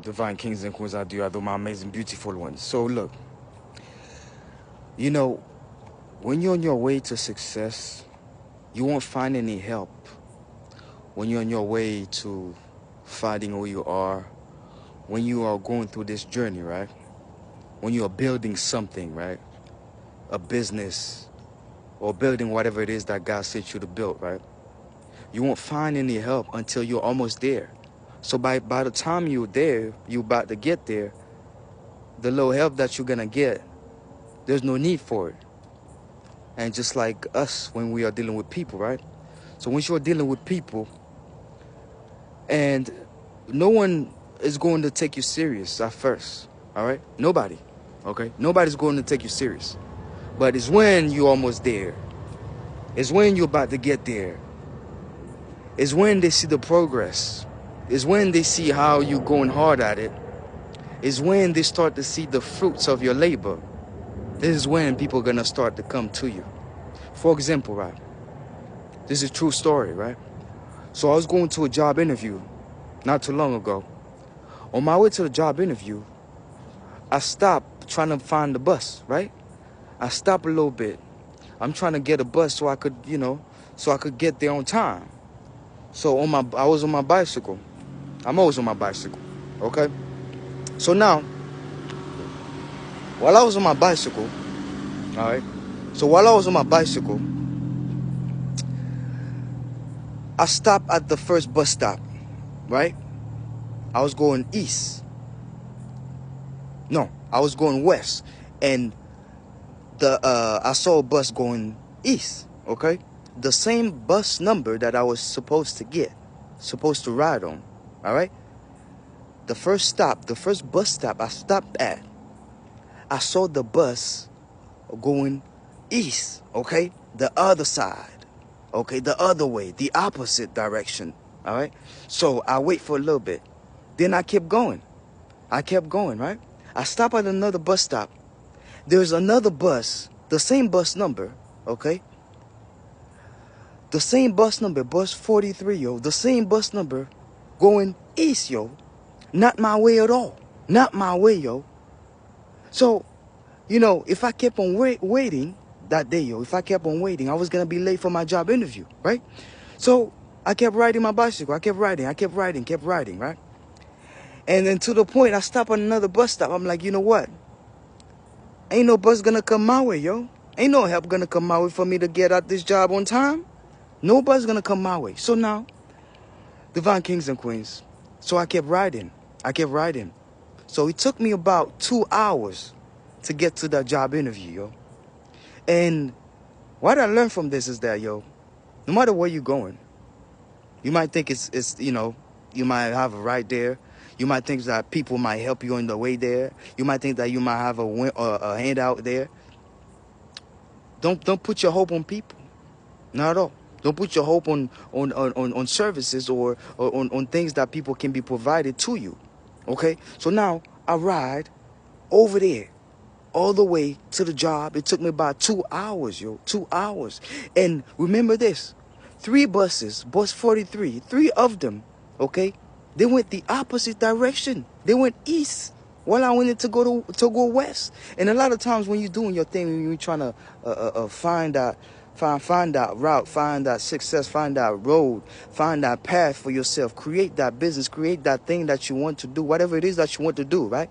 divine kings and queens out there, although my amazing, beautiful ones. So look, you know, when you're on your way to success, you won't find any help. When you're on your way to finding who you are, when you are going through this journey, right? When you are building something, right? A business or building whatever it is that God sent you to build, right? You won't find any help until you're almost there. So by the time you're there, you're about to get there, the little help that you're gonna get, there's no need for it. And just like us when we are dealing with people, right? So once you're dealing with people and no one is going to take you serious at first, all right? Nobody, okay? Nobody's going to take you serious. But it's when you're almost there. It's when you're about to get there. It's when they see the progress. It's when they see how you're going hard at it. It's when they start to see the fruits of your labor. This is when people are going to start to come to you. For example, right? This is a true story, right? So I was going to a job interview not too long ago. On my way to the job interview, I stopped trying to find the bus, right? I stopped a little bit. I'm trying to get a bus so I could, so I could get there on time. So I was on my bicycle. I'm always on my bicycle, okay? So now, while I was on my bicycle, all right? So while I was on my bicycle, I stopped at the first bus stop, right? I was going east. No, I was going west. And I saw a bus going east, okay? The same bus number that I was supposed to ride on, all right? The first bus stop I stopped at, I saw the bus going east, okay? The other side, okay? The other way, the opposite direction, all right? So I wait for a little bit. Then I kept going. Right? I stopped at another bus stop. There's another bus, the same bus number, okay? The same bus number, bus 43, yo. The same bus number going east, yo. Not my way at all. Not my way, yo. So, if I kept on waiting that day, yo, I was going to be late for my job interview, right? So I kept riding my bicycle. I kept riding, right? And then to the point, I stopped at another bus stop. I'm like, you know what? Ain't no bus gonna come my way, yo. Ain't no help gonna come my way for me to get out this job on time. No bus gonna come my way. So now, divine kings and queens. So I kept riding. So it took me about 2 hours to get to that job interview, yo. And what I learned from this is that, yo, no matter where you're going, you might think it's you might have a ride there. You might think that people might help you on the way there. You might think that you might have a handout there. Don't put your hope on people. Not at all. Don't put your hope on services or on things that people can be provided to you. Okay? So now I ride over there all the way to the job. It took me about 2 hours, yo. 2 hours. And remember this. 3 buses, bus 43, 3 of them, okay? They went the opposite direction. They went east while I wanted to go west. And a lot of times when you're doing your thing, when you're trying to find that route, find that success, find that road, find that path for yourself, create that business, create that thing that you want to do, whatever it is that you want to do, right?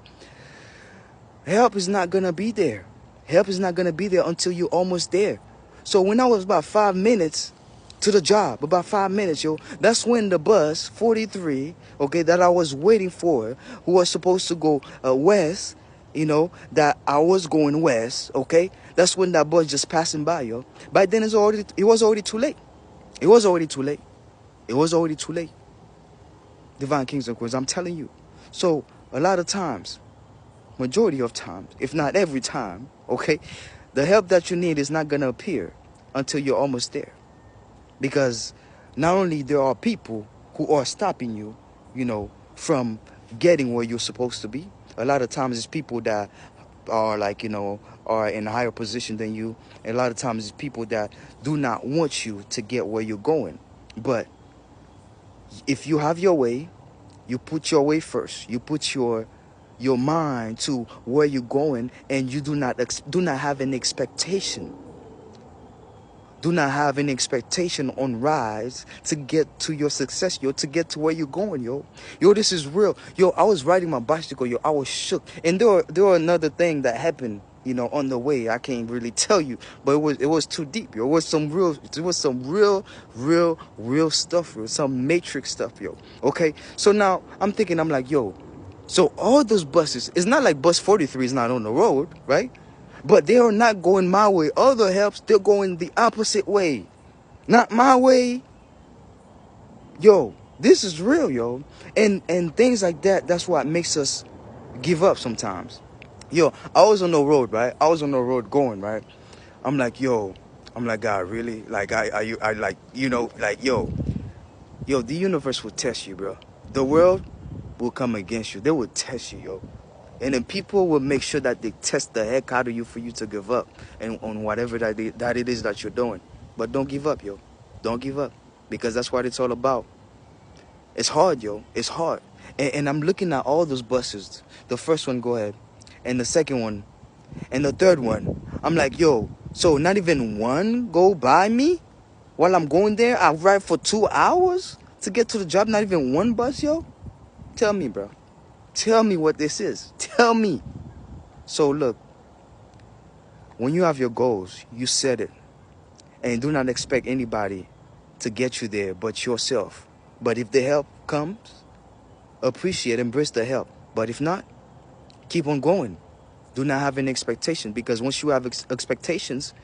Help is not going to be there. Help is not going to be there until you're almost there. So when I was about 5 minutes to the job, about 5 minutes, yo, that's when the bus 43, okay, that I was waiting for, who was supposed to go west, that I was going west, okay, that's when that bus just passing by, yo. By then it was already too late. It was already too late. Divine kings and queens, I'm telling you. So a lot of times, majority of times, if not every time, okay, the help that you need is not going to appear until you're almost there. Because not only there are people who are stopping you, from getting where you're supposed to be. A lot of times it's people that are are in a higher position than you. And a lot of times it's people that do not want you to get where you're going. But if you have your way You put your way first. You put your mind to where you're going, and you do not have an expectation. Do not have any expectation on rise to get to your success, yo, to get to where you're going, yo. Yo, this is real. Yo, I was riding my bicycle, yo, I was shook. And there were another thing that happened, on the way. I can't really tell you, but it was too deep, yo. It was some real stuff, yo. Some matrix stuff, yo. Okay? So now I'm thinking, I'm like, yo, so all those buses, it's not like bus 43 is not on the road, right? But they are not going my way. Other helps, they're going the opposite way. Not my way. Yo, this is real, yo. And things like that, that's what makes us give up sometimes. Yo, I was on the road, right? I was on the road going, right? I'm like, God, really? Like, yo, the universe will test you, bro. The world will come against you. They will test you, yo. And then people will make sure that they test the heck out of you for you to give up and on whatever that it is that you're doing. But don't give up, yo. Don't give up, because that's what it's all about. It's hard, yo. It's hard. And I'm looking at all those buses. The first one, go ahead. And the second one. And the third one. I'm like, yo, so not even one go by me while I'm going there? I ride for 2 hours to get to the job. Not even one bus, yo. Tell me, bro. Tell me what this is. Tell me. So look, when you have your goals, you set it. And do not expect anybody to get you there but yourself. But if the help comes, appreciate, embrace the help. But if not, keep on going. Do not have an expectation, because once you have expectations,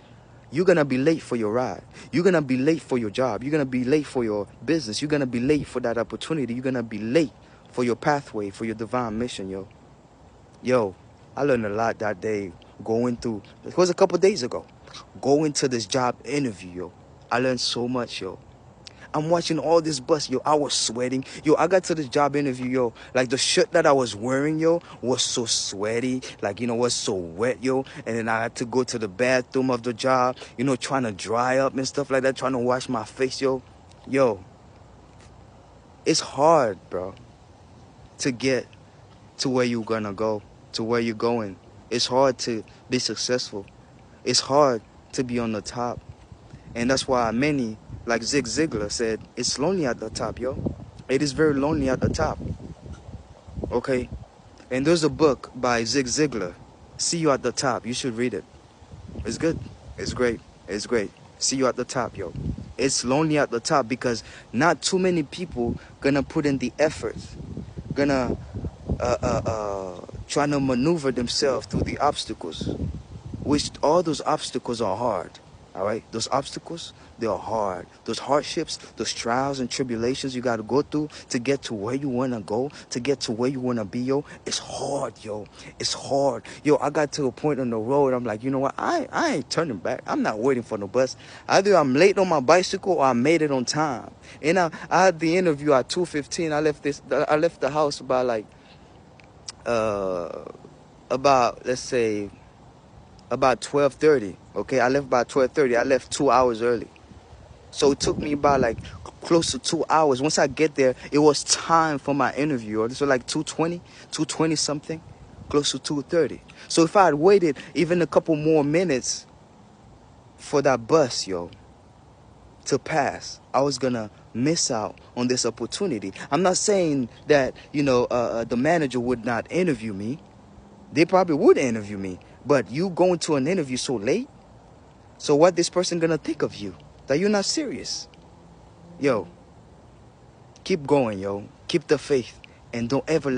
you're going to be late for your ride. You're going to be late for your job. You're going to be late for your business. You're going to be late for that opportunity. You're going to be late for your pathway, for your divine mission, yo. Yo, I learned a lot that day going through, it was a couple days ago, going to this job interview, yo. I learned so much, yo. I'm watching all this bus, yo. I was sweating. Yo, I got to this job interview, yo. Like, the shirt that I was wearing, yo, was so sweaty. Like, was so wet, yo. And then I had to go to the bathroom of the job, trying to dry up and stuff like that, trying to wash my face, yo. Yo, it's hard, bro, to get to where you're gonna go, to where you're going. It's hard to be successful. It's hard to be on the top. And that's why many, like Zig Ziglar said, it's lonely at the top, yo. It is very lonely at the top. Okay? And there's a book by Zig Ziglar, See You at the Top. You should read it. It's good. It's great. It's great. See you at the top, yo. It's lonely at the top because not too many people gonna put in the effort, gonna trying to maneuver themselves through the obstacles, which all those obstacles are hard. All right, those obstacles, they are hard. Those hardships, those trials and tribulations you got to go through to get to where you want to go, to get to where you want to be, yo. It's hard, yo. It's hard. Yo, I got to a point on the road, I'm like, you know what? I ain't turning back. I'm not waiting for no bus. Either I'm late on my bicycle or I made it on time. And I had the interview at 2:15. I left the house about like, let's say, about 12:30. Okay, I left by 12:30. I left 2 hours early. So it took me about like close to 2 hours. Once I get there, it was time for my interview. This was like 2:20 something, close to 2:30. So if I had waited even a couple more minutes for that bus, yo, to pass, I was gonna miss out on this opportunity. I'm not saying that, the manager would not interview me. They probably would interview me. But you going to an interview so late? So what this person gonna think of you? That you're not serious? Yo, keep going, yo. Keep the faith. And don't ever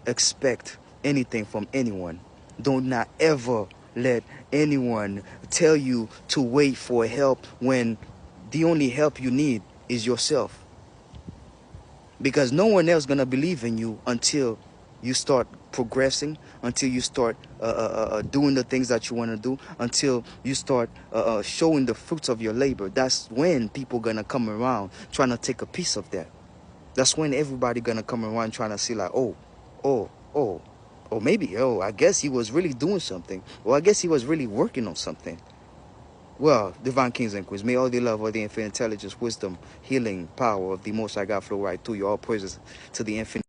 expect anything from anyone. Do not ever let anyone tell you to wait for help when the only help you need is yourself. Because no one else gonna believe in you until you start progressing, until you start doing the things that you want to do, until you start showing the fruits of your labor. That's when people gonna come around trying to take a piece of that. That's when everybody gonna come around trying to see like, or maybe, I guess he was really doing something, or I guess he was really working on something. Well, divine kings and queens, may all the love, all the infinite intelligence, wisdom, healing, power of the Most High God flow right through you. All praises to the infinite.